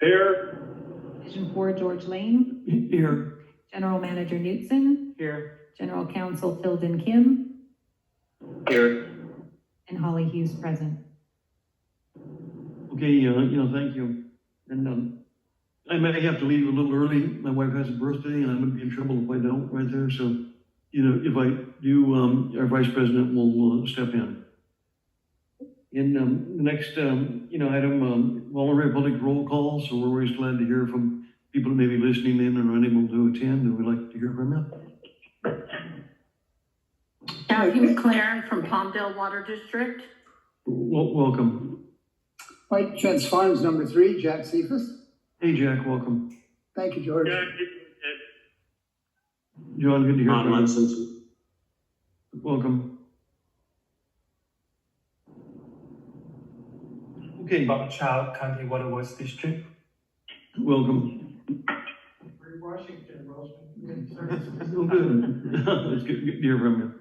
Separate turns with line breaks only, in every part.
Here.
Division 4, George Lane.
Here.
General Manager Knutson.
Here.
General Counsel Tilden Kim.
Here.
And Holly Hughes present.
Okay, thank you. And I may have to leave a little early. My wife has a birthday and I'm gonna be in trouble if I don't right there. So, if I do, our vice president will step in. And the next, item, voluntary public roll call. So we're always glad to hear from people who may be listening in and are unable to attend, and we'd like to hear from you.
Kathy McLaren from Palmdale Water District.
Welcome.
White Fence Farms number 3, Jack Cephas.
Hey, Jack, welcome.
Thank you, George.
John, good to hear from you.
Munson.
Welcome. Okay,
Bob Chow, County Water Works District.
welcome.
Washington,
Oh, good. It's good to hear from you.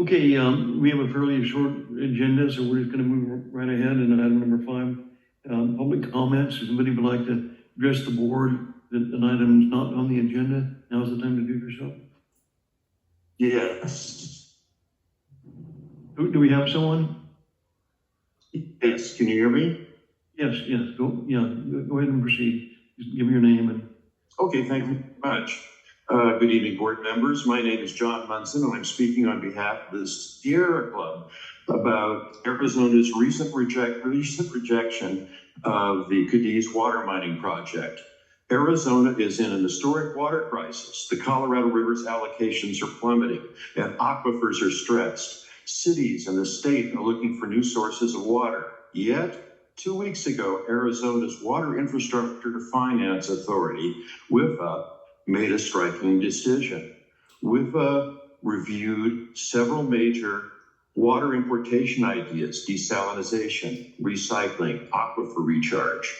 Okay, we have a fairly short agenda, so we're just gonna move right ahead. And item number 5, public comments. If anybody would like to address the board that an item is not on the agenda, now's the time to do so.
Yes.
Do we have someone?
Yes, can you hear me?
Yes, go ahead and proceed. Just give me your name and.
Okay, thank you very much. Good evening, board members. My name is John Munson, and I'm speaking on behalf of the Sierra Club about Arizona's recent rejection of the Cadiz water mining project. Arizona is in an historic water crisis. The Colorado River's allocations are plummeting and aquifers are stressed. Cities and the state are looking for new sources of water. Yet, 2 weeks ago, Arizona's Water Infrastructure Finance Authority, WIFA, made a striking decision. WIFA reviewed several major water importation ideas: desalination, recycling, aquifer recharge.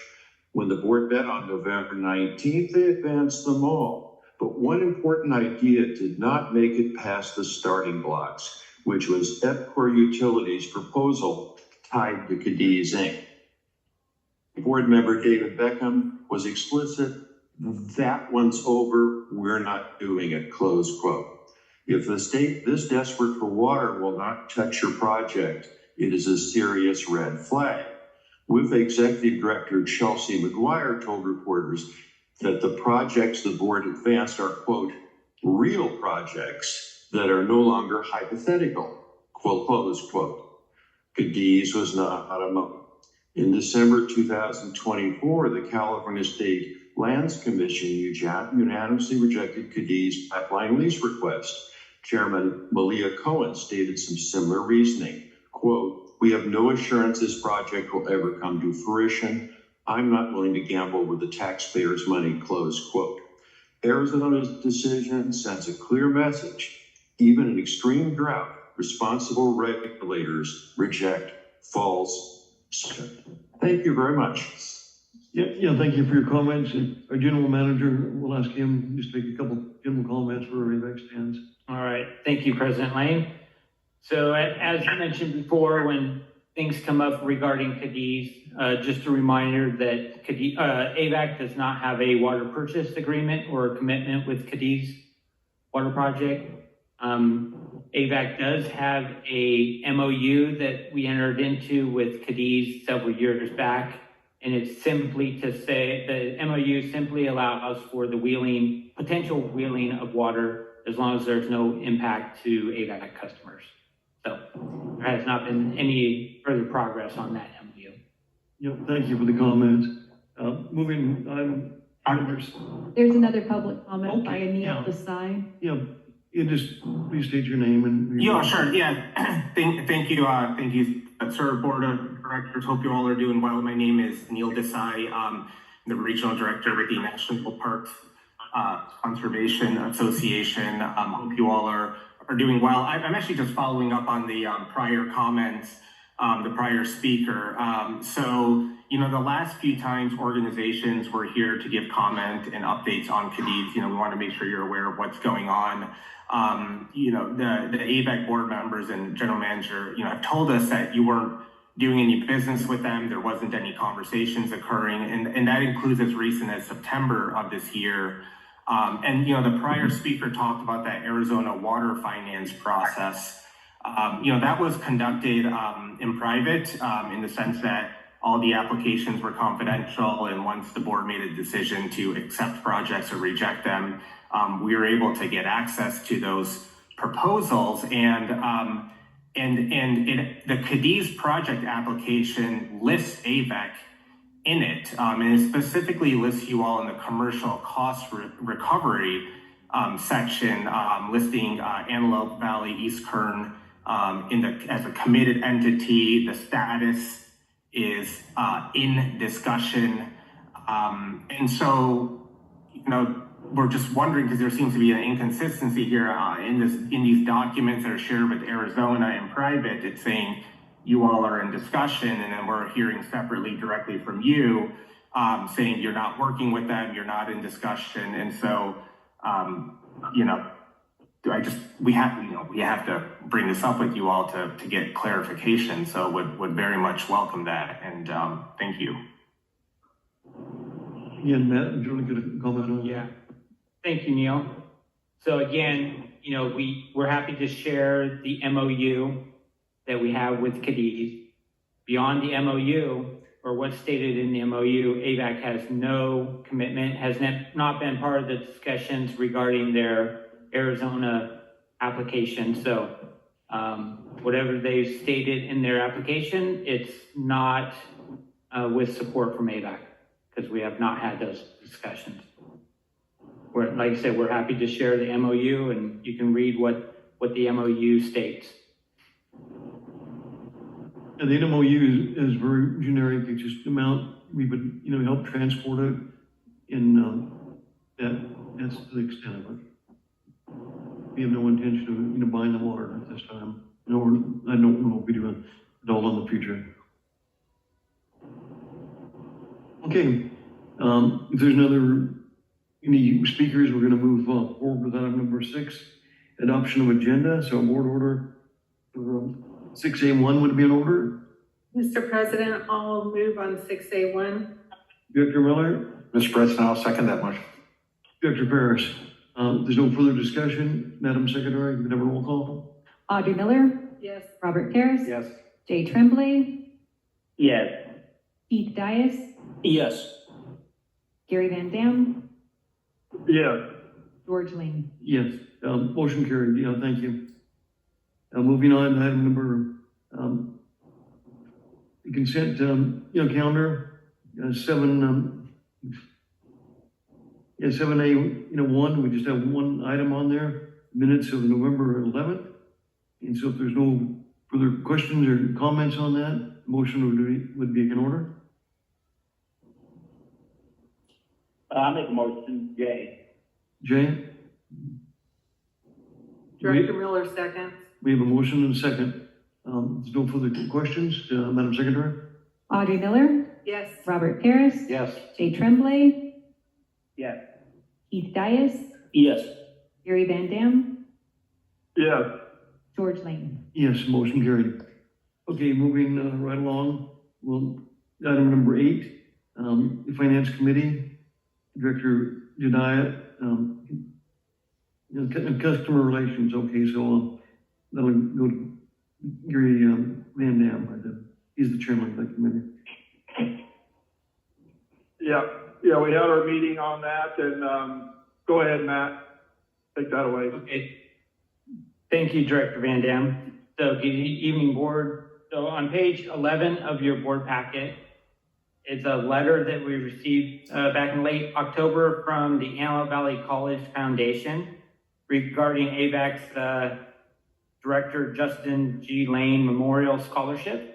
When the board met on November 19th, they advanced them all. But one important idea did not make it past the starting blocks, which was EPCOR Utilities' proposal tied to Cadiz Inc. Board member David Beckham was explicit: that one's over, we're not doing it, close quote. If the state this desperate for water will not touch your project, it is a serious red flag. WIFA Executive Director Chelsea McGuire told reporters that the projects the board advanced are, quote, real projects that are no longer hypothetical, quote, close quote. Cadiz was not among. In December 2024, the California State Lands Commission unanimously rejected Cadiz pipeline lease request. Chairman Malia Cohen stated some similar reasoning. Quote, we have no assurance this project will ever come to fruition. I'm not willing to gamble with the taxpayers' money, close quote. Arizona's decision sends a clear message. Even in extreme drought, responsible regulators reject false. Thank you very much.
Yeah, thank you for your comments. And our general manager, we'll ask him just to make a couple general comments where AVEK stands.
All right, thank you, President Lane. So as mentioned before, when things come up regarding Cadiz, just a reminder that AVEK does not have a water purchase agreement or a commitment with Cadiz water project. AVEK does have a MOU that we entered into with Cadiz several years back, and it's simply to say the MOU simply allows for the potential wheeling of water as long as there's no impact to AVEK customers. So there has not been any further progress on that MOU.
Yeah, thank you for the comments. Moving on.
There's another public comment by
Okay,
Anil
yeah.
Desai.
Yeah, just please state your name and.
Yeah, sure. Yeah. Thank you, sir, board of directors. Hope you all are doing well. My name is Anil Desai. I'm the regional director with the National Parks Conservation Association. Hope you all are doing well. I'm actually just following up on the prior comments, the prior speaker. So, the last few times organizations were here to give comment and updates on Cadiz, we want to make sure you're aware of what's going on. The AVEK board members and general manager, have told us that you weren't doing any business with them. There wasn't any conversations occurring, and that includes as recent as September of this year. And the prior speaker talked about that Arizona water finance process. That was conducted in private in the sense that all the applications were confidential, and once the board made a decision to accept projects or reject them, we were able to get access to those proposals. And the Cadiz project application lists AVEK in it, and it specifically lists you all in the commercial cost recovery section, listing Antelope Valley, East Kern as a committed entity. The status is in discussion, and so we're just wondering, because there seems to be an inconsistency here in these documents that are shared with Arizona in private. It's saying you all are in discussion, and then we're hearing separately directly from you saying you're not working with them, you're not in discussion, and so we have to bring this up with you all to get clarification. So would very much welcome that, and thank you.
Yeah, Matt, would you want to get a comment on that?
Yeah. Thank you, Neil. So again, we're happy to share the MOU that we have with Cadiz. Beyond the MOU, or what's stated in the MOU, AVEK has no commitment, has not been part of the discussions regarding their Arizona application. So whatever they've stated in their application, it's not with support from AVEK, because we have not had those discussions. Like I said, we're happy to share the MOU, and you can read what the MOU states.
And the MOU is very generic. It's just amount we would, help transport it, and that's the extent of it. We have no intention of, buying the water at this time. I don't know if we do it all in the future. Okay, if there's any speakers, we're going to move forward with item number 6, adoption of agenda. So board order 6A1 would be in order.
Mr. President, I'll move on 6A1.
Director Miller,
Mr. President, I'll second that motion.
Director Ferris. There's no further discussion. Madam Secretary, we have a roll call.
Audrey Miller,
Yes.
Robert Paris.
Yes.
Jay Tremblay,
Yes.
Keith Dias,
Yes.
Gary Van Dam,
Yeah.
George Lane.
Yes, motion carried. Yeah, thank you. Moving on to item number, the consent, calendar, 7A, we just have one item on there, minutes of November 11th. And so if there's no further questions or comments on that, motion would be in order.
I'll make a motion, Jay.
Jay?
Director Miller seconds.
We have a motion and a second. There's no further questions, Madam Secretary?
Audrey Miller,
Yes.
Robert Paris.
Yes.
Jay Tremblay,
Yes.
Keith Dias,
Yes.
Gary Van Dam,
Yeah.
George Lane.
Yes, motion carried. Okay, moving right along. Well, item number 8, the Finance Committee, Director Jediah, customer relations. Okay, so that'll go to Gary Van Dam. He's the chairman of that committee.
Yeah, we had our meeting on that, and go ahead, Matt, take that away.
Okay. Thank you, Director Van Dam. So good evening, board. So on page 11 of your board packet, it's a letter that we received back in late October from the Antelope Valley College Foundation regarding AVEK's Director Justin G. Lane Memorial Scholarship.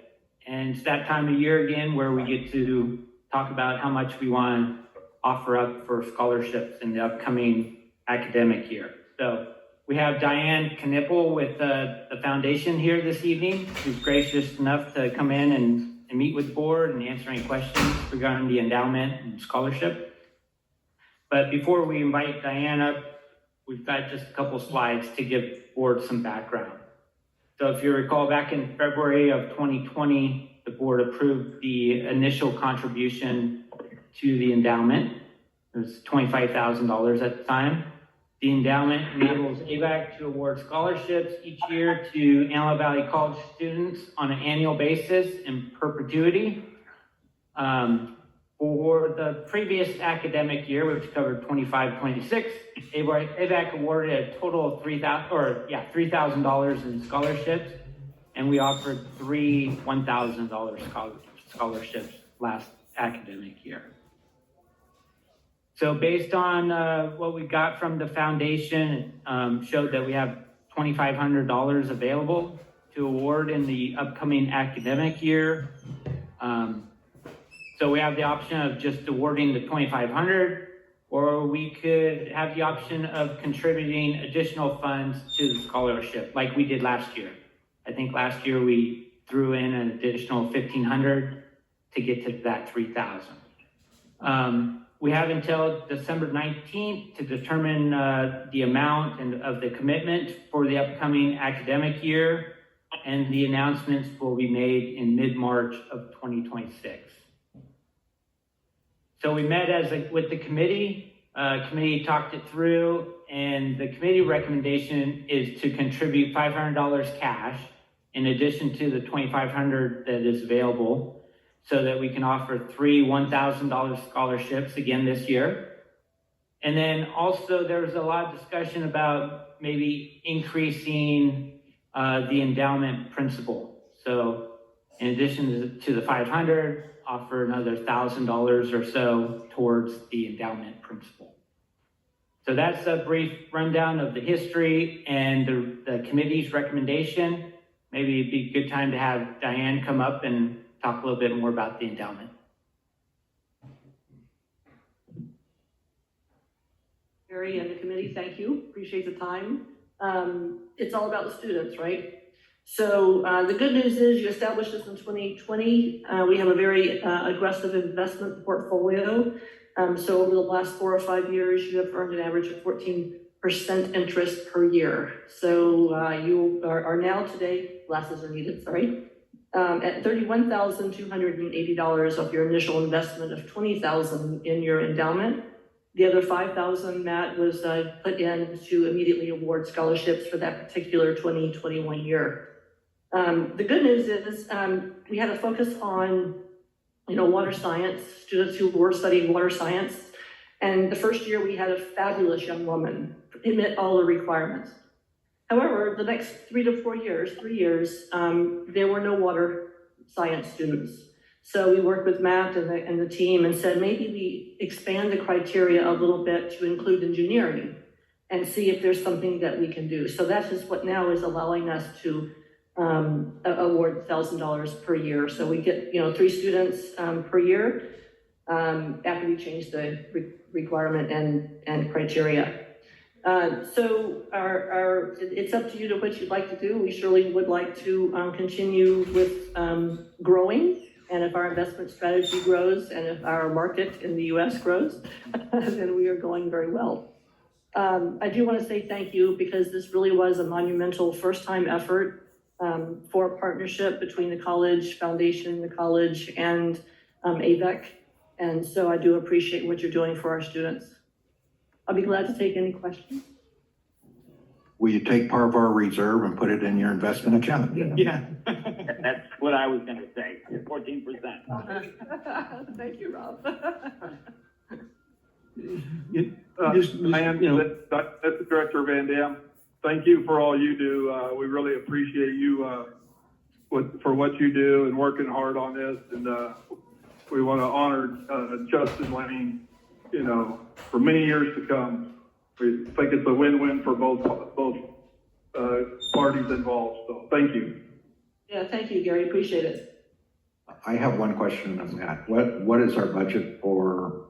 And it's that time of year again where we get to talk about how much we want to offer up for scholarships in the upcoming academic year. So we have Diane Knipple with the foundation here this evening, who's gracious enough to come in and meet with the board and answer any questions regarding the endowment and scholarship. But before we invite Diane up, we've got just a couple slides to give board some background. So if you recall, back in February of 2020, the board approved the initial contribution to the endowment. It was $25,000 at the time. The endowment enables AVEK to award scholarships each year to Antelope Valley College students on an annual basis in perpetuity. For the previous academic year, which covered 25-26, AVEK awarded a total of $3,000 in scholarships, and we offered three $1,000 scholarships last academic year. So based on what we got from the foundation, showed that we have $2,500 available to award in the upcoming academic year. So we have the option of just awarding the $2,500, or we could have the option of contributing additional funds to the scholarship like we did last year. I think last year we threw in an additional $1,500 to get to that $3,000. We have until December 19th to determine the amount of the commitment for the upcoming academic year, and the announcements will be made in mid-March of 2026. So we met with the committee. Committee talked it through, and the committee recommendation is to contribute $500 cash in addition to the $2,500 that is available, so that we can offer three $1,000 scholarships again this year. And then also there was a lot of discussion about maybe increasing the endowment principal. So in addition to the $500, offer another $1,000 or so towards the endowment principal. So that's a brief rundown of the history and the committee's recommendation. Maybe it'd be a good time to have Diane come up and talk a little bit more about the endowment.
Gary and the committee, thank you. Appreciate the time. It's all about the students, right? So the good news is you established this in 2020. We have a very aggressive investment portfolio. So over the last 4 or 5 years, you have earned an average of 14% interest per year. So you are now today, glasses are needed, sorry, at $31,280 of your initial investment of $20,000 in your endowment. The other $5,000, Matt, was put in to immediately award scholarships for that particular 2021 year. The good news is we had a focus on, water science, students who were studying water science. And the first year we had a fabulous young woman meet all the requirements. However, the next 3 to 4 years, there were no water science students. So we worked with Matt and the team and said, maybe we expand the criteria a little bit to include engineering and see if there's something that we can do. So that is what now is allowing us to award $1,000 per year. So we get, 3 students per year after we change the requirement and criteria. So it's up to you to what you'd like to do. We surely would like to continue with growing. And if our investment strategy grows and if our market in the US grows, then we are going very well. I do want to say thank you, because this really was a monumental first-time effort for a partnership between the college foundation, the college, and AVEK. And so I do appreciate what you're doing for our students. I'll be glad to take any questions.
Will you take part of our reserve and put it in your investment account?
Yeah.
That's what I was gonna say, 14%.
Thank you, Rob.
Diane, that's Director Van Dam. Thank you for all you do. We really appreciate you for what you do and working hard on this. And we want to honor Justin Lane, for many years to come. We think it's a win-win for both parties involved. So thank you.
Yeah, thank you, Gary. Appreciate it.
I have one question on that. What is our budget for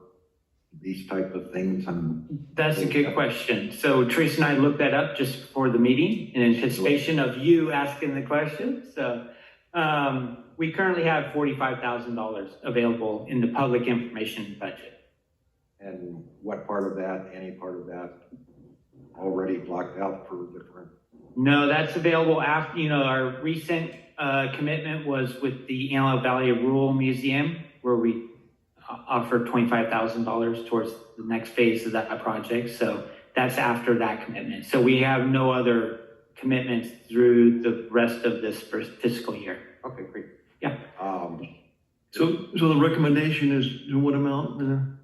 these type of things? And
That's a good question. So Teresa and I looked that up just before the meeting in anticipation of you asking the question. So we currently have $45,000 available in the public information budget.
And what part of that, any part of that already blocked out for different?
No, that's available after, our recent commitment was with the Antelope Valley Rural Museum, where we offered $25,000 towards the next phase of that project. So that's after that commitment. So we have no other commitments through the rest of this first fiscal year.
Okay, great.
Yeah.
So the recommendation is to what amount there?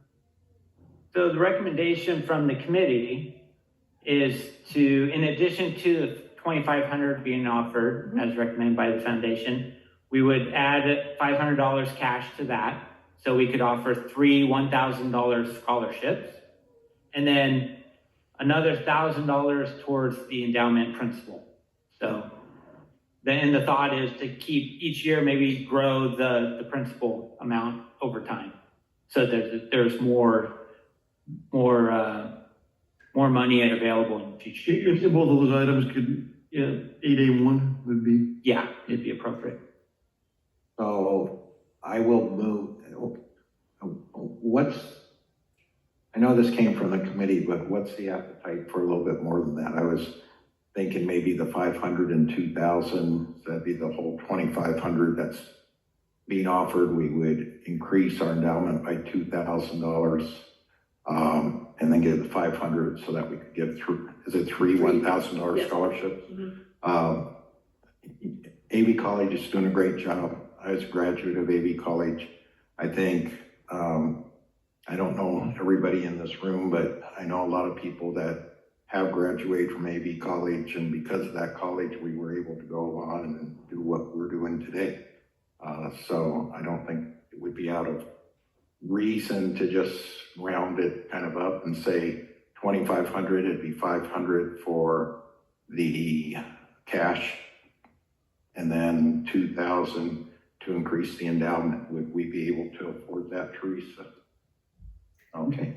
So the recommendation from the committee is to, in addition to the $2,500 being offered as recommended by the foundation, we would add $500 cash to that. So we could offer 3 $1,000 scholarships, and then another $1,000 towards the endowment principal. So then the thought is to keep each year, maybe grow the principal amount over time. So there's more money available in the future.
If both of those items could, 8A1 would be.
Yeah, it'd be appropriate.
So I will move, I know this came from the committee, but what's the appetite for a little bit more than that? I was thinking maybe the 500 and 2,000, that'd be the whole 2,500 that's being offered. We would increase our endowment by $2,000, and then give the 500 so that we could give three $1,000
Yes.
scholarships?
Mhm.
AV College is doing a great job. I was a graduate of AV College. I think, I don't know everybody in this room, but I know a lot of people that have graduated from AV College, and because of that college, we were able to go on and do what we're doing today. So I don't think it would be out of reason to just round it kind of up and say 2,500, it'd be 500 for the cash, and then 2,000 to increase the endowment. Would we be able to afford that, Teresa? Okay.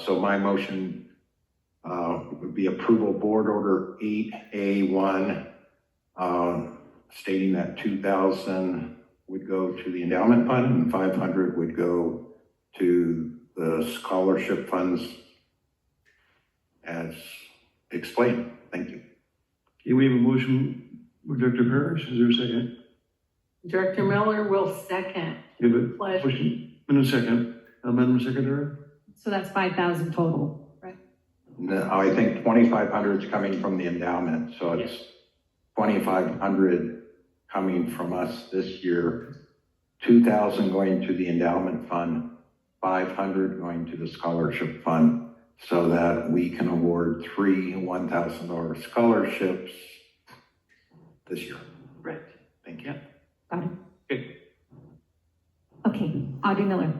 So my motion would be approval board order 8A1, stating that 2,000 would go to the endowment fund and 500 would go to the scholarship funds as explained. Thank you.
Okay, we have a motion with Director Parrish. Is there a second?
Director Miller will second.
We have a
Pleasure.
motion and a second. Madam Secretary?
So that's 5,000 total, right?
No, I think 2,500 is coming from the endowment, so it's 2,500 coming from us this year, 2,000 going to the endowment fund, 500 going to the scholarship fund, so that we can award 3 $1,000 scholarships this year.
Right.
Thank you.
Got it.
Good.
Okay, Audrey Miller,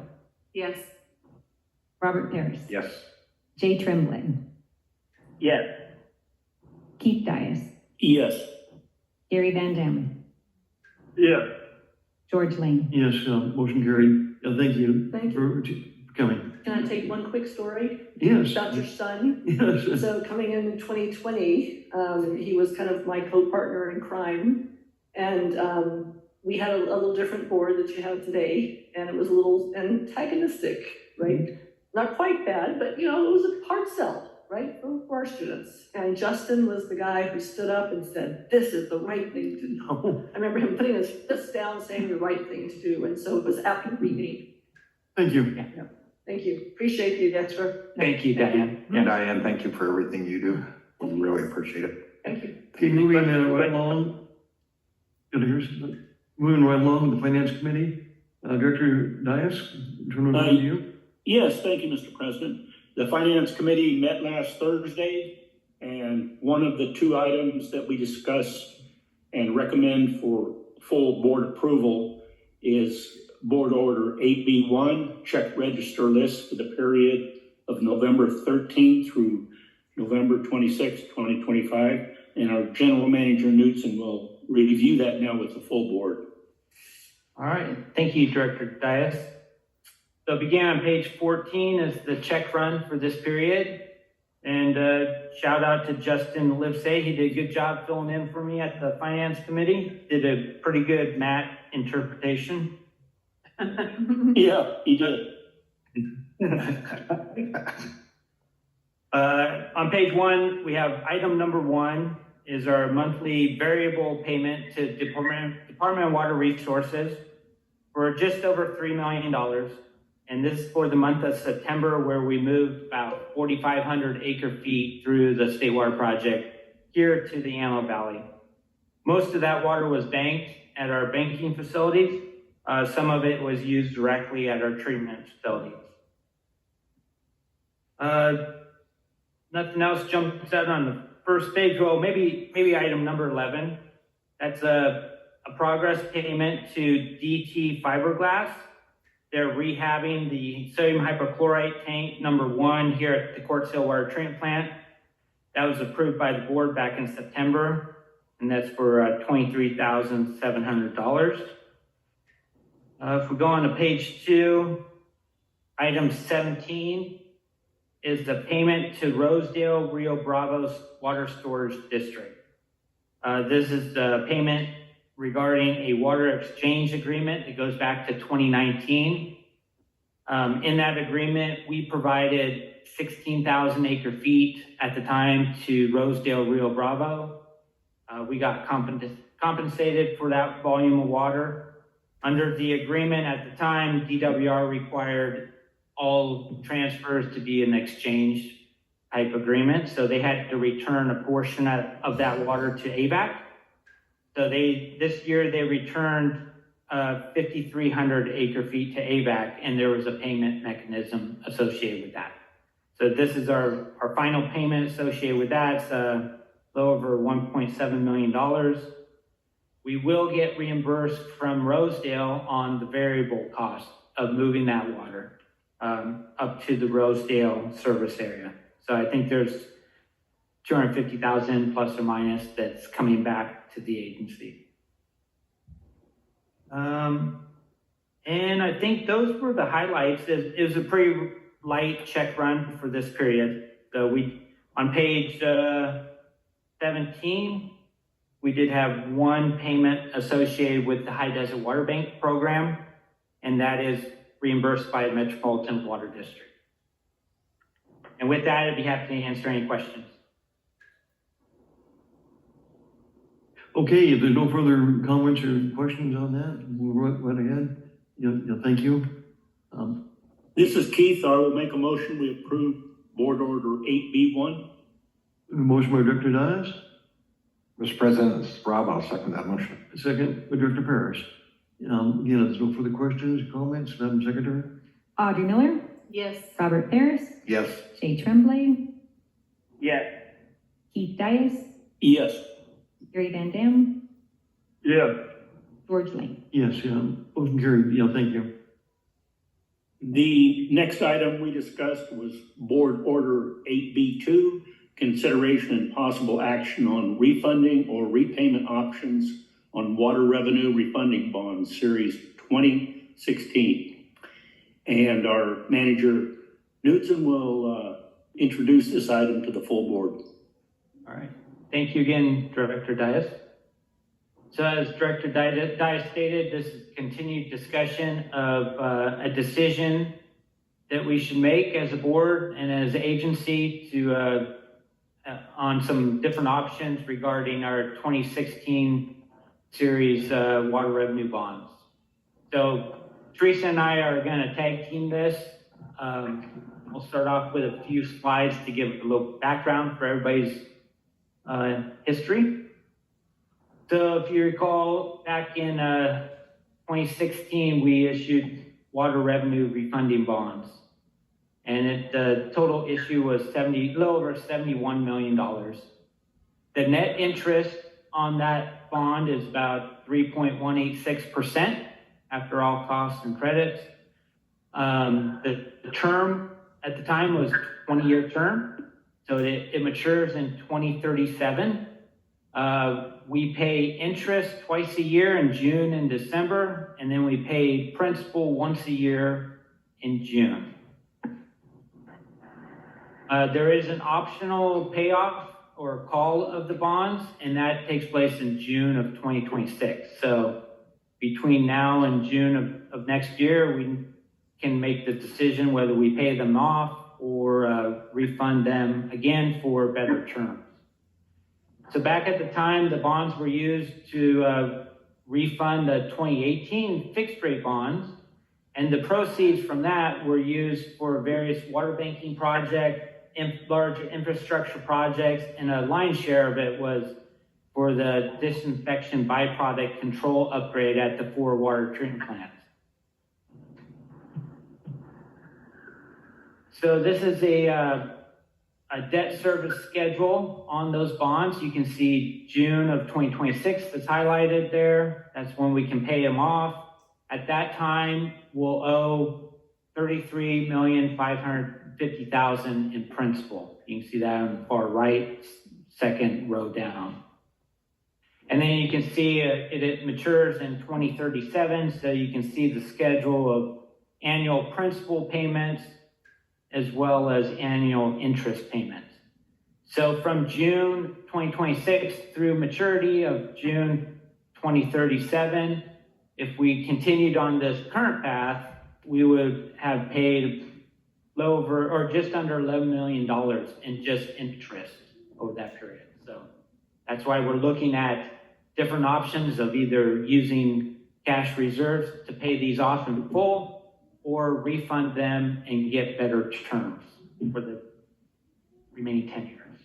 Yes.
Robert Parrish,
Yes.
Jay Tremblay,
Yes.
Keith Dias,
Yes.
Gary Van Dam,
Yes.
George Lane.
Yes, motion carried. Thank you.
Thank
for coming.
Can I take one quick story
Yes.
about your son?
Yes.
So coming in 2020, he was kind of my co-partner in crime. And we had a little different board that you have today, and it was a little antagonistic, right? Not quite bad, but it was a hard sell, right, for our students. And Justin was the guy who stood up and said, this is the right thing to do. I remember him putting his fist down, saying the right thing to do. And so it was after the meeting.
Thank you.
Thank you. Appreciate the extra.
Thank you, Diane.
And Diane, thank you for everything you do. We really appreciate it.
Thank you.
Okay, moving right along. Good to hear something. Moving right along with the Finance Committee. Director Dias, turn it over to you.
Yes, thank you, Mr. President. The Finance Committee met last Thursday, and one of the 2 items that we discussed and recommend for full board approval is Board Order 8B1, check register list for the period of November 13th through November 26th, 2025. And our General Manager Knudsen will review that now with the full board.
All right, thank you, Director Dias. So beginning on page 14 is the check run for this period. And shout out to Justin Livesay. He did a good job filling in for me at the Finance Committee. Did a pretty good Matt interpretation.
Yeah, he did.
On page 1, we have item number 1, is our monthly variable payment to Department of Water Resources for just over $3 million. And this is for the month of September, where we moved about 4,500 acre feet through the State Water Project here to the Antelope Valley. Most of that water was banked at our banking facilities. Some of it was used directly at our treatment facilities. Nothing else jumps out on the first page. Well, maybe item number 11. That's a progress payment to DT Fiberglass. They're rehabbing the sodium hypochlorite tank number 1 here at the Quartz Hill Water Treatment Plant. That was approved by the board back in September, and that's for $23,700. If we go on to page 2, item 17 is the payment to Rosedale Rio Bravo Water Storage District. This is the payment regarding a water exchange agreement that goes back to 2019. In that agreement, we provided 16,000 acre feet at the time to Rosedale Rio Bravo. We got compensated for that volume of water. Under the agreement at the time, DWR required all transfers to be an exchange type agreement. So they had to return a portion of that water to AVEK. So this year they returned 5,300 acre feet to AVEK, and there was a payment mechanism associated with that. So this is our final payment associated with that. It's a little over $1.7 million. We will get reimbursed from Rosedale on the variable cost of moving that water up to the Rosedale service area. So I think there's 250,000 plus or minus that's coming back to the agency. And I think those were the highlights. It was a pretty light check run for this period. So on page 17, we did have one payment associated with the High Desert Water Bank program, and that is reimbursed by the Metropolitan Water District. And with that, I'd be happy to answer any questions.
Okay, if there's no further comments or questions on that, we'll right ahead. Thank you.
This is Keith. I will make a motion. We approve Board Order 8B1.
Motion by Director Dias,
Mr. President, this is Rob. I'll second that motion.
second by Director Parrish. Again, if there's no further questions, comments, Madam Secretary?
Audrey Miller,
Yes.
Robert Ferris,
Yes.
Jay Tremblay,
Yes.
Keith Dias,
Yes.
Gary Van Dam,
Yes.
George Lane.
Yes, motion carried. Thank you.
The next item we discussed was Board Order 8B2, consideration and possible action on refunding or repayment options on water revenue refunding bonds, Series 2016. And our manager, Knudsen, will introduce this item to the full board.
All right. Thank you again, Director Dias. So as Director Dias stated, this is continued discussion of a decision that we should make as a board and as an agency to on some different options regarding our 2016 series water revenue bonds. So Teresa and I are going to tag team this. We'll start off with a few slides to give a little background for everybody's history. So if you recall, back in 2016, we issued water revenue refunding bonds. And the total issue was a little over $71 million. The net interest on that bond is about 3.186% after all costs and credits. The term at the time was 20-year term, so it matures in 2037. We pay interest twice a year in June and December, and then we pay principal once a year in June. There is an optional payoff or call of the bonds, and that takes place in June of 2026. So between now and June of next year, we can make the decision whether we pay them off or refund them again for better terms. So back at the time, the bonds were used to refund the 2018 fixed rate bonds, and the proceeds from that were used for various water banking projects, large infrastructure projects, and a lion's share of it was for the disinfection byproduct control upgrade at the 4 water treatment plants. So this is a debt service schedule on those bonds. You can see June of 2026 that's highlighted there. That's when we can pay them off. At that time, we'll owe $33,550,000 in principal. You can see that on the far right, second row down. And then you can see it matures in 2037, so you can see the schedule of annual principal payments as well as annual interest payments. So from June 2026 through maturity of June 2037, if we continued on this current path, we would have paid over or just under $11 million in just interest over that period. So that's why we're looking at different options of either using cash reserves to pay these off in full or refund them and get better terms for the remaining 10 years.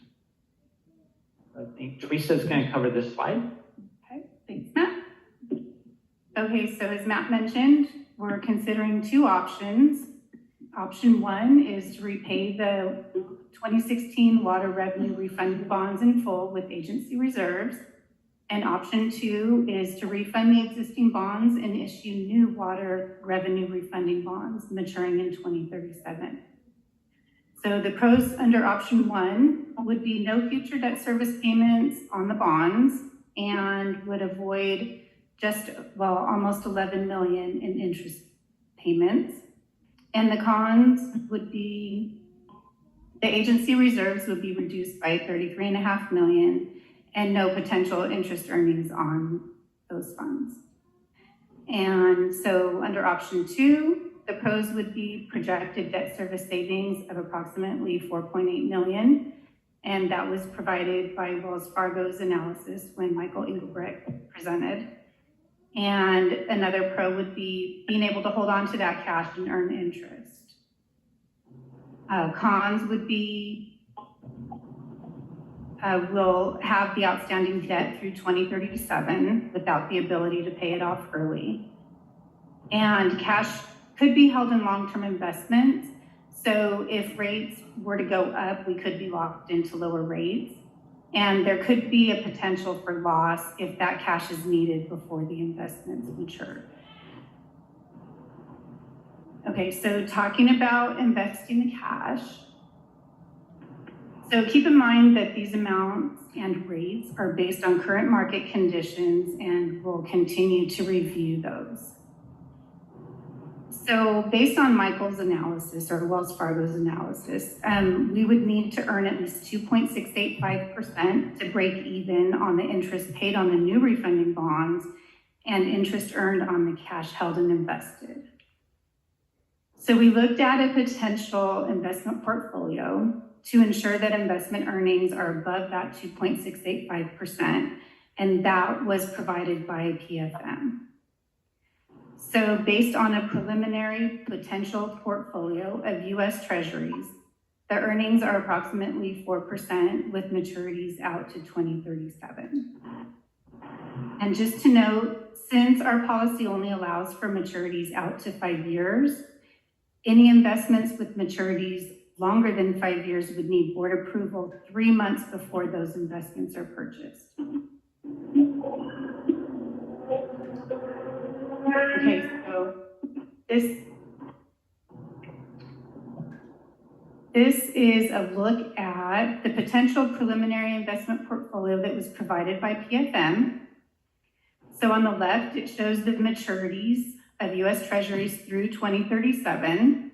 I think Teresa's going to cover this slide.
Okay, thanks, Matt. Okay, so as Matt mentioned, we're considering 2 options. Option 1 is to repay the 2016 water revenue refund bonds in full with agency reserves. And option 2 is to refund the existing bonds and issue new water revenue refunding bonds maturing in 2037. So the pros under option 1 would be no future debt service payments on the bonds and would avoid almost 11 million in interest payments. And the cons would be the agency reserves would be reduced by 33.5 million and no potential interest earnings on those funds. And so under option 2, the pros would be projected debt service savings of approximately 4.8 million. And that was provided by Wells Fargo's analysis when Michael Engelbrecht presented. And another pro would be being able to hold on to that cash and earn interest. Cons would be we'll have the outstanding debt through 2037 without the ability to pay it off early. And cash could be held in long-term investments. So if rates were to go up, we could be locked into lower rates. And there could be a potential for loss if that cash is needed before the investments mature. Okay, so talking about investing the cash. So keep in mind that these amounts and rates are based on current market conditions and we'll continue to review those. So based on Michael's analysis or Wells Fargo's analysis, we would need to earn at least 2.685% to break even on the interest paid on the new refunding bonds and interest earned on the cash held and invested. So we looked at a potential investment portfolio to ensure that investment earnings are above that 2.685%, and that was provided by PFM. So based on a preliminary potential portfolio of US Treasuries, the earnings are approximately 4% with maturities out to 2037. And just to note, since our policy only allows for maturities out to 5 years, any investments with maturities longer than 5 years would need board approval 3 months before those investments are purchased. Okay, so this is a look at the potential preliminary investment portfolio that was provided by PFM. So on the left, it shows the maturities of US Treasuries through 2037.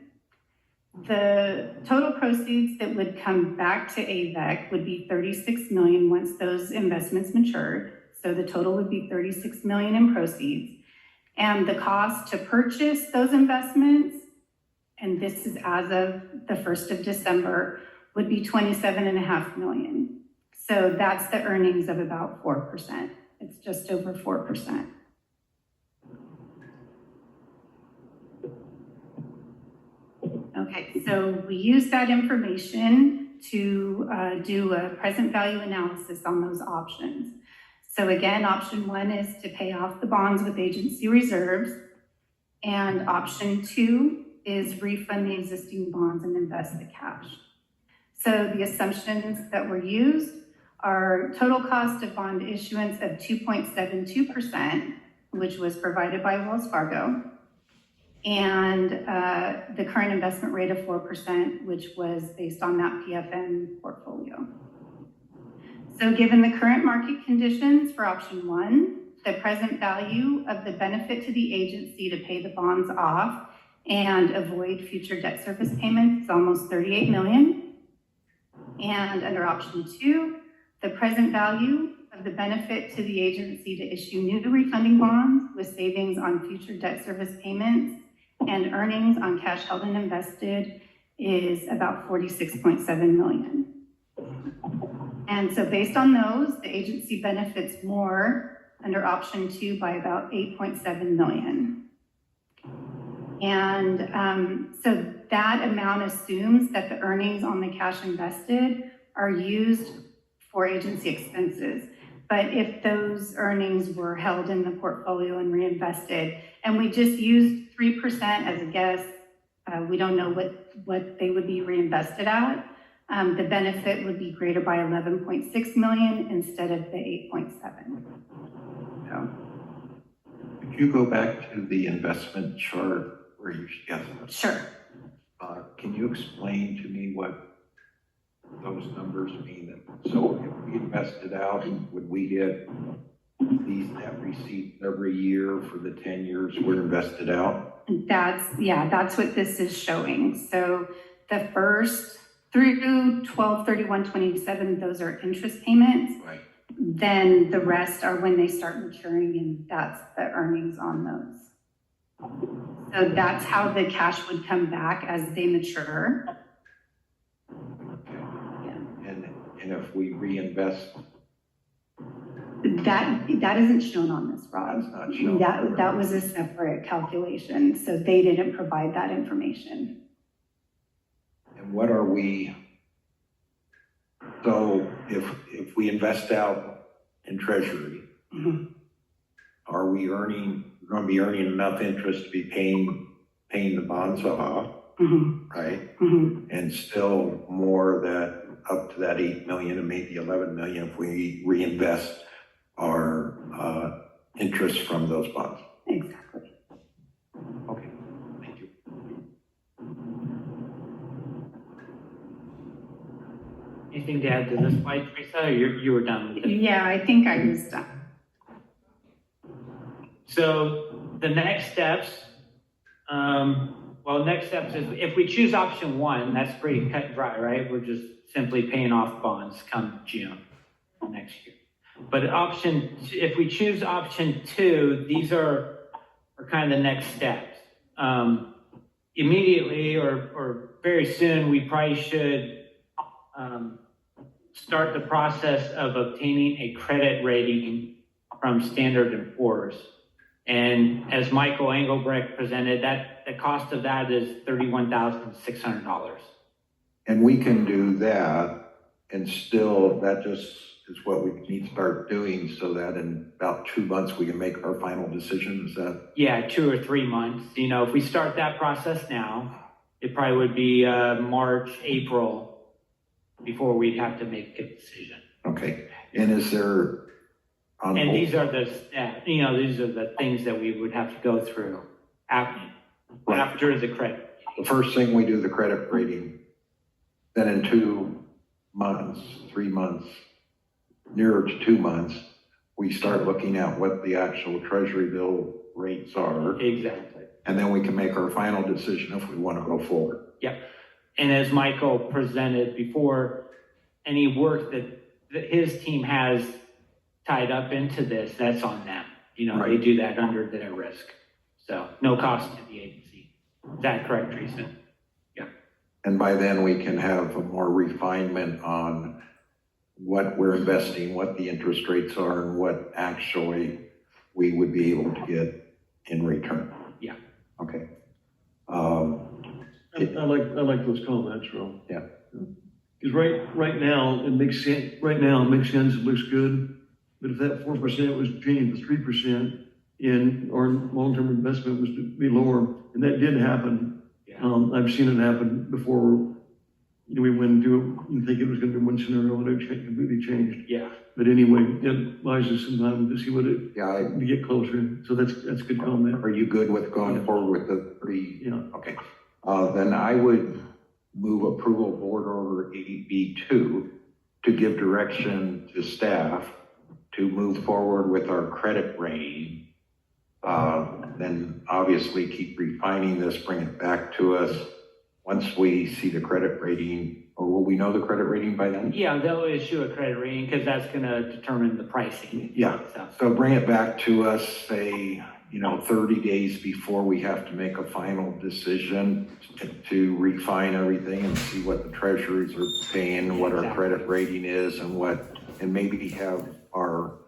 The total proceeds that would come back to AVEK would be 36 million once those investments matured. So the total would be 36 million in proceeds. And the cost to purchase those investments, and this is as of the 1st of December, would be 27.5 million. So that's the earnings of about 4%. It's just over 4%. Okay, so we use that information to do a present value analysis on those options. So again, option 1 is to pay off the bonds with agency reserves. And option 2 is refund the existing bonds and invest the cash. So the assumptions that were used are total cost of bond issuance of 2.72%, which was provided by Wells Fargo, and the current investment rate of 4%, which was based on that PFM portfolio. So given the current market conditions for option 1, the present value of the benefit to the agency to pay the bonds off and avoid future debt service payments is almost $38 million. And under option 2, the present value of the benefit to the agency to issue new refunding bonds with savings on future debt service payments and earnings on cash held and invested is about $46.7 million. And so based on those, the agency benefits more under option 2 by about $8.7 million. And so that amount assumes that the earnings on the cash invested are used for agency expenses. But if those earnings were held in the portfolio and reinvested, and we just used 3% as a guess, we don't know what they would be reinvested at, the benefit would be greater by 11.6 million instead of the 8.7. So.
Could you go back to the investment chart where you, yes.
Sure.
Can you explain to me what those numbers mean? So if we invested out, would we get these net receipts every year for the 10 years we're invested out?
That's what this is showing. So the first through 12/31/27, those are interest payments.
Right.
Then the rest are when they start maturing, and that's the earnings on those. So that's how the cash would come back as they mature.
Okay. Yeah. And if we reinvest,
that isn't shown on this, Rob.
That's not shown.
That was a separate calculation, so they didn't provide that information.
and what are we, so if we invest out in treasury, are we going to be earning enough interest to be paying the bonds off, right? And still more that up to that 8 million and maybe 11 million if we reinvest our interest from those bonds.
Exactly.
Okay, thank you.
Anything to add to this slide, Teresa, or you were done with it?
Yeah, I think I was done.
So the next steps, next steps is if we choose option 1, that's pretty cut and dry, right? We're just simply paying off bonds come June next year. But if we choose option 2, these are kind of the next steps. Immediately or very soon, we probably should start the process of obtaining a credit rating from Standard & Poor's. And as Michael Engelbrecht presented, the cost of that is $31,600.
And we can do that, and still, that just is what we need to start doing so that in about 2 months we can make our final decision. Is that?
Yeah, 2 or 3 months. You know, if we start that process now, it probably would be March, April before we'd have to make a decision.
Okay. And is there?
And these are these are the things that we would have to go through after the credit.
The first thing we do the credit rating, then in 2 months, 3 months, nearer to 2 months, we start looking at what the actual treasury bill rates are.
Exactly.
And then we can make our final decision if we want to go forward.
Yep. And as Michael presented before, any work that his team has tied up into this, that's on them. You know, They do that under their risk. So no cost to the agency. Is that correct, Teresa? Yeah.
And by then we can have a more refinement on what we're investing, what the interest rates are, and what actually we would be able to get in return.
Yeah.
Okay.
I like those comments, Ron.
Yeah.
Because right now, it makes sense, it looks good, but if that 4% was changed to 3%, and our long-term investment was to be lower, and that did happen.
Yeah.
I've seen it happen before, we went into, you think it was gonna be one scenario, and it completely changed.
Yeah.
But anyway, it buys us some time to see what it,
Yeah,
to get closer, so that's good comment.
are you good with going forward with the three?
Yeah.
Okay. Then I would move approval of board order 8B2 to give direction to staff to move forward with our credit rating. Then obviously keep refining this, bring it back to us once we see the credit rating, or will we know the credit rating by then?
Yeah, they'll issue a credit rating because that's gonna determine the pricing.
Yeah, so bring it back to us, say, 30 days before we have to make a final decision to refine everything and see what the treasurers are paying, what our credit rating is, and maybe have our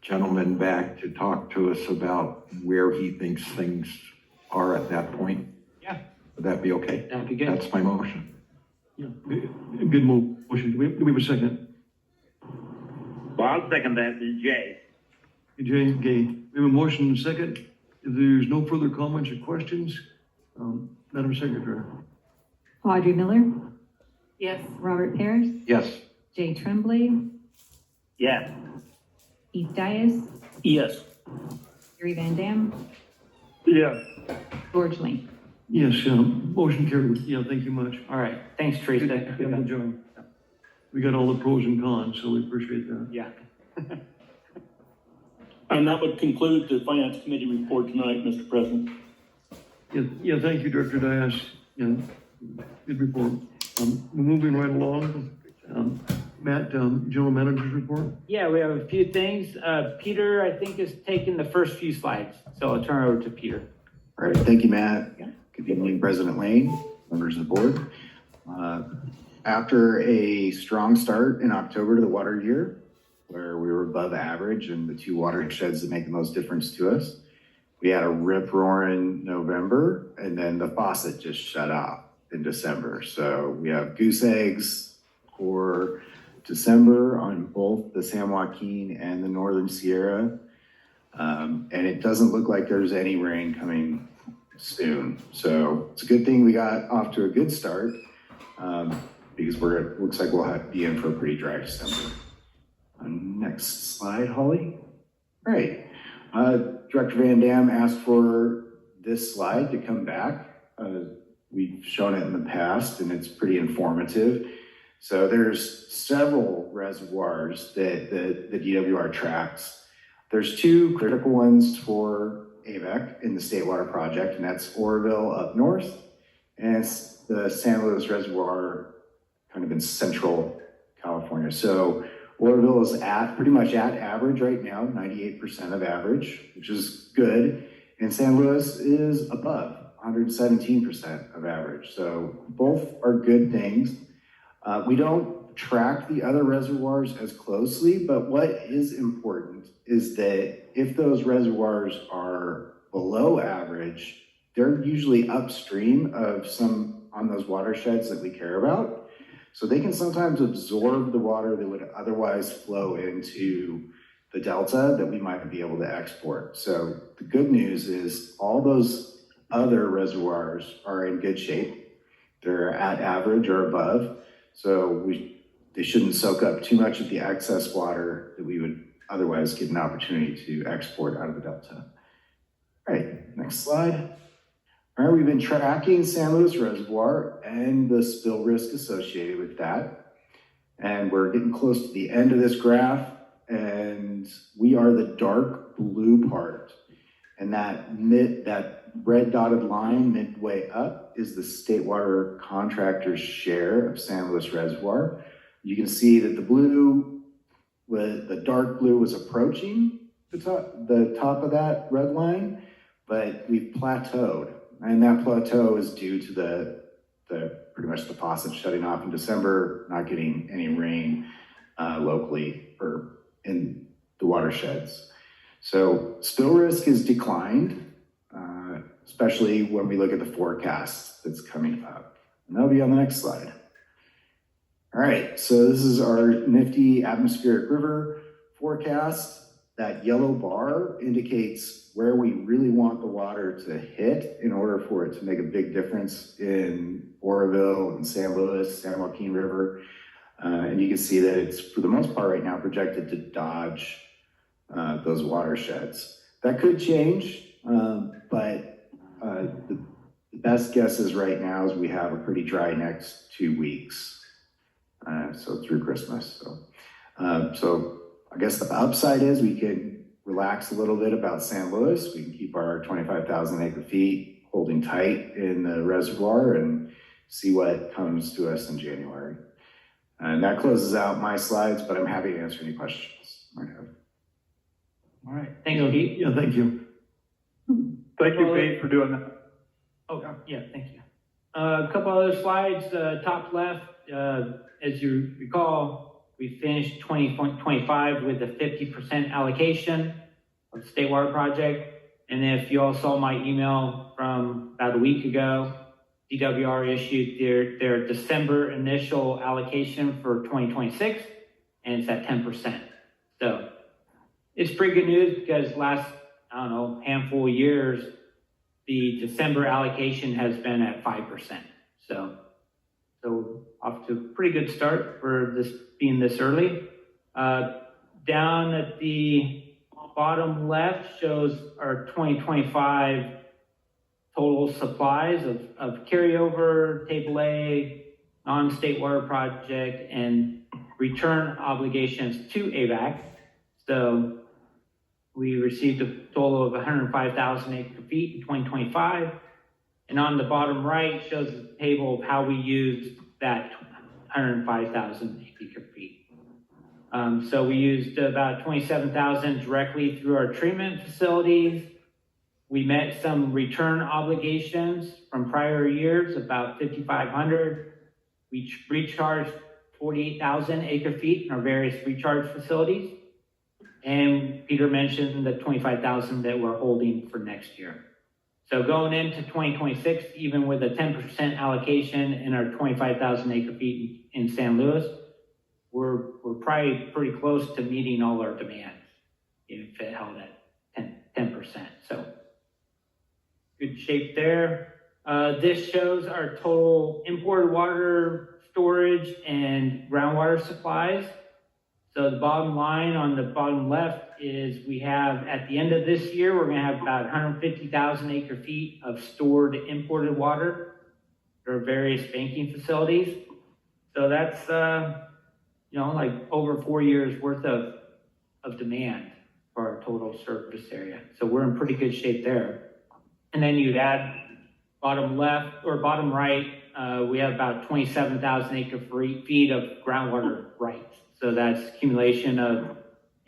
gentleman back to talk to us about where he thinks things are at that point.
Yeah.
Would that be okay?
That'd be good.
That's my motion.
Yeah, good motion. Do we have a second?
Well, I'll second that, this is Jay.
Jay, we have a motion and a second. If there's no further comments or questions, Madam Secretary.
Audrey Miller,
Yes.
Robert Parrish,
Yes.
Jay Tremblay,
Yes.
Keith Dias,
Yes.
Gary Van Dam,
Yes.
George Lane.
Yes, motion carried. Yeah, thank you much.
All right, thanks, Teresa.
Good job. We got all the pros and cons, so we appreciate that.
Yeah.
And that would conclude the Finance Committee report tonight, Mr. President.
Yeah, thank you, Director Dias. Yeah, good report. We're moving right along. Matt, General Manager's report.
Yeah, we have a few things. Peter, I think, is taking the first few slides, so I'll turn it over to Peter.
All right, thank you, Matt. Good evening, President Lane, members of the board. After a strong start in October to the water year, where we were above average in the two watersheds that make the most difference to us, we had a rip-roaring November, and then the faucet just shut off in December. So we have goose eggs for December on both the San Joaquin and the Northern Sierra. And it doesn't look like there's any rain coming soon. So it's a good thing we got off to a good start because it looks like we'll be in for a pretty dry December. Next slide, Holly. All right. Director Van Dam asked for this slide to come back. We've shown it in the past and it's pretty informative. So there's several reservoirs that the DWR tracks. There's two critical ones for AVEK in the State Water Project, and that's Oroville up north, and it's the San Luis Reservoir kind of in central California. So Oroville is pretty much at average right now, 98% of average, which is good. And San Luis is above 117% of average. So both are good things. We don't track the other reservoirs as closely, but what is important is that if those reservoirs are below average, they're usually upstream of some on those watersheds that we care about. So they can sometimes absorb the water that would otherwise flow into the delta that we might be able to export. So the good news is all those other reservoirs are in good shape. They're at average or above. So they shouldn't soak up too much of the excess water that we would otherwise get an opportunity to export out of the delta. All right, next slide. All right, we've been tracking San Luis Reservoir and the spill risk associated with that. And we're getting close to the end of this graph, and we are the dark blue part. And that red dotted line midway up is the state water contractor's share of San Luis Reservoir. You can see that the dark blue was approaching the top of that red line, but we've plateaued. And that plateau is due to pretty much the faucet shutting off in December, not getting any rain locally or in the watersheds. So spill risk has declined, especially when we look at the forecast that's coming up. And that'll be on the next slide. All right, so this is our nifty atmospheric river forecast. That yellow bar indicates where we really want the water to hit in order for it to make a big difference in Oroville and San Luis, San Joaquin River. And you can see that it's, for the most part right now, projected to dodge those watersheds. That could change, but the best guess is right now is we have a pretty dry next 2 weeks. So through Christmas. So I guess the upside is we can relax a little bit about San Luis. We can keep our 25,000 acre feet holding tight in the reservoir and see what comes to us in January. And that closes out my slides, but I'm happy to answer any questions you might have.
All right, thanks, Pete.
Yeah, thank you.
Thank you, Pete, for doing that.
Oh, yeah, thank you. A couple other slides, top left, as you recall, we finished 2025 with a 50% allocation of the State Water Project. And if you all saw my email from about a week ago, DWR issued their December initial allocation for 2026, and it's at 10%. So it's pretty good news because last, I don't know, handful of years, the December allocation has been at 5%. So off to a pretty good start for this being this early. Down at the bottom left shows our 2025 total supplies of carryover, table A, non-state water project, and return obligations to AVEK. So we received a total of 105,000 acre feet in 2025. And on the bottom right shows the table of how we used that 105,000 acre feet. So we used about 27,000 directly through our treatment facilities. We met some return obligations from prior years, about 5,500. We recharged 48,000 acre feet in our various recharge facilities. And Peter mentioned the 25,000 that we're holding for next year. So going into 2026, even with a 10% allocation in our 25,000 acre feet in San Luis, we're probably pretty close to meeting all our demands if it held at 10%. So good shape there. This shows our total imported water storage and groundwater supplies. So the bottom line on the bottom left is we have, at the end of this year, we're gonna have about 150,000 acre feet of stored imported water for various banking facilities. So that's, like over 4 years worth of demand for our total service area. So we're in pretty good shape there. And then you'd add bottom left or bottom right, we have about 27,000 acre feet of groundwater rights. So that's accumulation of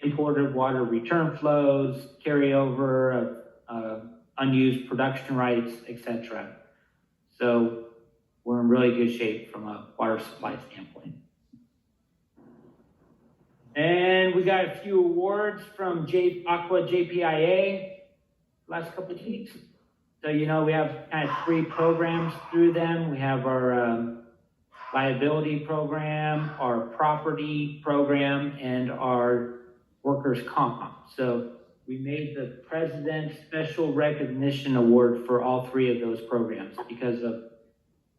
imported water return flows, carryover of unused production rights, etc. So we're in really good shape from a water supply standpoint. And we got a few awards from Aqua JPIA last couple of weeks. So, we have kind of 3 programs through them. We have our liability program, our property program, and our workers' comp. So we made the President's Special Recognition Award for all 3 of those programs because of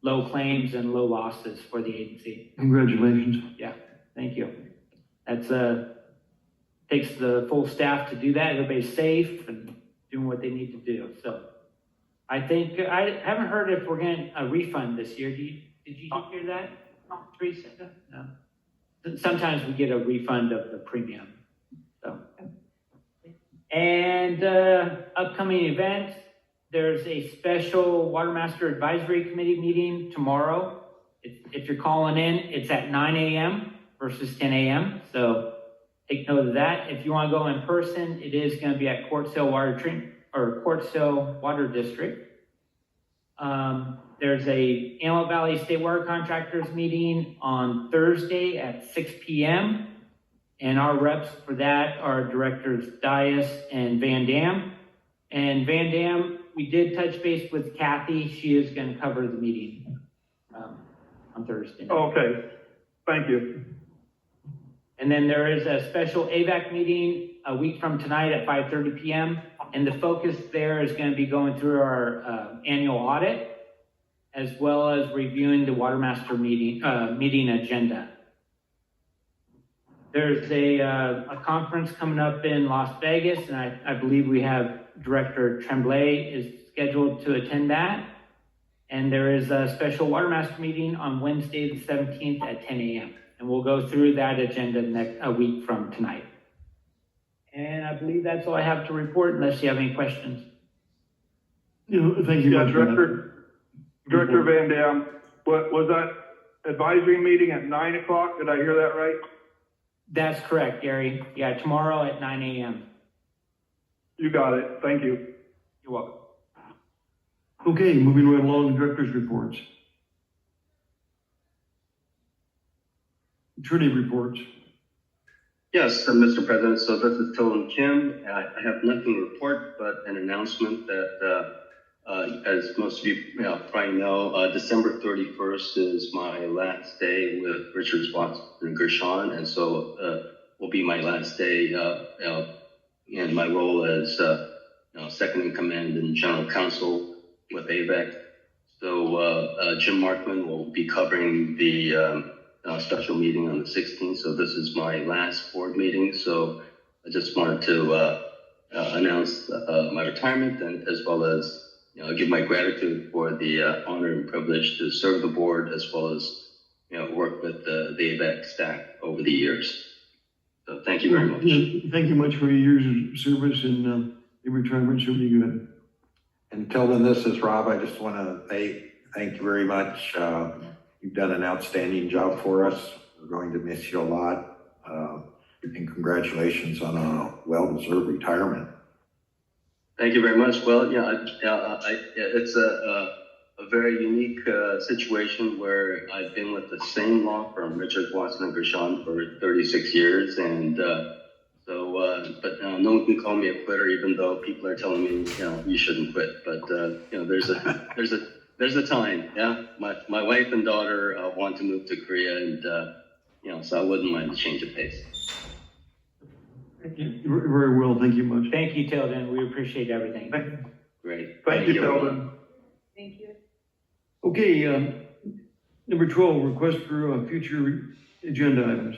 low claims and low losses for the agency.
Congratulations.
Yeah, thank you. That's takes the full staff to do that. Everybody's safe and doing what they need to do. So I think, I haven't heard if we're getting a refund this year. Did you hear that, Teresa? No. Sometimes we get a refund of the premium. So, and upcoming events, there's a special Water Master Advisory Committee meeting tomorrow. If you're calling in, it's at 9 a.m. versus 10 a.m. So take note of that. If you want to go in person, it is going to be at Quartzsale Water District. There's a Antelope Valley State Water Contractors meeting on Thursday at 6 p.m. And our reps for that are Directors Dias and Van Dam. And Van Dam, we did touch base with Kathy. She is going to cover the meeting on Thursday.
Okay, thank you.
And then there is a special AVEK meeting a week from tonight at 5:30 p.m. And the focus there is going to be going through our annual audit, as well as reviewing the Water Master meeting agenda. There's a conference coming up in Las Vegas, and I believe we have Director Tremblay is scheduled to attend that. And there is a special Water Master meeting on Wednesday, the 17th at 10 a.m. And we'll go through that agenda a week from tonight. And I believe that's all I have to report, unless you have any questions.
Thank you
Yeah,
much for that.
Director Van Dam, what was that advisory meeting at 9 o'clock? Did I hear that right?
That's correct, Gary. Yeah, tomorrow at 9 a.m.
You got it. Thank you.
You're welcome.
Okay, moving right along, director's reports. Attorney reports.
Yes, Mr. President, so this is Tilden Kim. I have nothing to report, but an announcement that, as most of you probably know, December 31st is my last day with Richards, Watson, and Gershon, and so will be my last day in my role as second in command and general counsel with AVEK. So Jim Markman will be covering the special meeting on the 16th. So this is my last board meeting. So I just wanted to announce my retirement, and as well as give my gratitude for the honor and privilege to serve the board, as well as work with the AVEK staff over the years. So thank you very much.
Thank you much for your years of service and your retirement. It's really good.
And Tilden, this is Rob. I just want to thank you very much. You've done an outstanding job for us. We're going to miss you a lot. And congratulations on a well-deserved retirement.
Thank you very much. Well, it's a very unique situation where I've been with the same law firm, Richard, Watson, and Gershon, for 36 years. And but no one can call me a quitter, even though people are telling me, you shouldn't quit. But, there's a time. Yeah. My wife and daughter want to move to Korea, and, so I wouldn't mind a change of pace.
Very well. Thank you much.
Thank you, Tilden. We appreciate everything.
Great.
Thank you, Tilden.
Thank you.
Okay, number 12, request for future agenda items.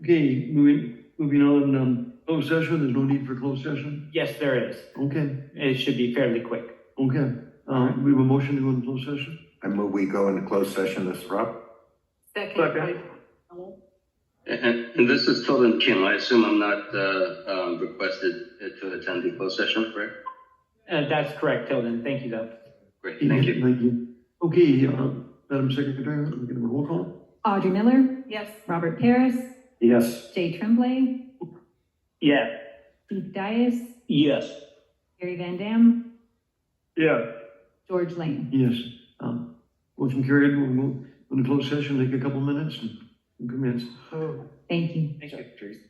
Okay, moving on, closed session. There's no need for closed session.
Yes, there is.
Okay,
It should be fairly quick.
okay. We have a motion to go into closed session.
I move we go into closed session, this Rob.
Second.
And this is Tilden Kim. I assume I'm not requested to attend the closed session, correct?
That's correct, Tilden. Thank you, though.
Great, thank you.
Thank you. Okay, Madam Secretary, we can have a roll call.
Audrey Miller,
Yes.
Robert Paris,
Yes.
Jay Tremblay,
Yeah.
Keith Dias,
Yes.
Gary Van Dam,
Yes.
George Lane.
Yes. Motion carried. We'll go into closed session, take a couple minutes and commence.
Thank you.
Thanks, Teresa.